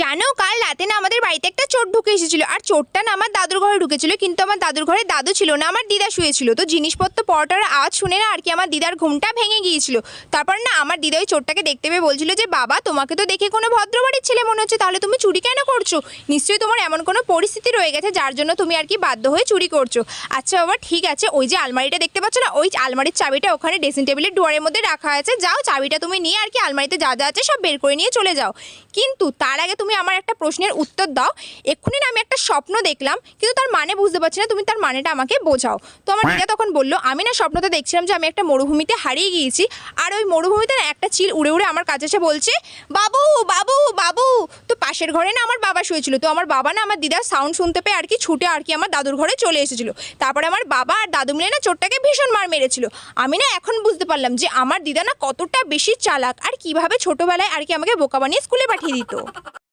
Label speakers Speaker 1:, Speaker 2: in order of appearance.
Speaker 1: জানো কাল রাতে না আমাদের বাড়িতে একটা চোর ঢুকে এসেছিল, আর চোরটা না আমার দাদুর ঘরে ঢুকেছিল, কিন্তু আমার দাদুর ঘরে দাদু ছিল না, আমার দিদা শুয়েছিল। তো জিনিসপত্র পড়াটার আওয়াজ শুনে না আর কি আমার দিদার ঘুমটা ভেঙে গিয়েছিল। তারপর না আমার দিদা ওই চোরটাকে দেখতে পেয়ে বলছিল যে বাবা, তোমাকে তো দেখে কোনো ভদ্রবাড়ির ছেলে মনে হচ্ছে, তাহলে তুমি চুরি কেন করছো? নিশ্চয়ই তোমার এমন কোনো পরিস্থিতি রয়ে গেছে যার জন্য তুমি আর কি বাধ্য হয়ে চুরি করছো। আচ্ছা বাবা ঠিক আছে, ওই যে আলমারিটা দেখতে পাচ্ছ না, ওই আলমারির চাবিটা ওখানে ড্রেসিং টেবিলের ডোয়ারের মধ্যে রাখা আছে, যাও চাবিটা তুমি নিয়ে আর কি আলমারিতে যা যা আছে সব বের করে নিয়ে চলে যাও। কিন্তু তার আগে তুমি আমার একটা প্রশ্নের উত্তর দাও। এক্ষুনি না আমি একটা স্বপ্ন দেখলাম, কিন্তু তার মানে বুঝতে পারছি না, তুমি তার মানেটা আমাকে বোঝাও। তো আমার দিদা তখন বললো, আমি না স্বপ্নতে দেখছিলাম যে আমি একটা মরুভূমিতে হারিয়ে গিয়েছি, আর ওই মরুভূমিতে না একটা চিল উড়ে উড়ে আমার কাছে এসে বলছে বাবু বাবু বাবু। তো পাশের ঘরে না আমার বাবা শুয়েছিল, তো আমার বাবা না আমার দিদার সাউন্ড শুনতে পেয়ে আর কি ছুটে আর কি আমার দাদুর ঘরে চলে এসেছিল। তারপরে আমার বাবা আর দাদু মিলে না চোরটাকে ভীষণ মার মেরেছিল। আমি না এখন বুঝতে পারলাম যে আমার দিদা না কতটা বেশি চালাক, আর কিভাবে ছোটবেলায় আর কি আমাকে বোকা বানিয়ে স্কুলে পাঠিয়ে দিত।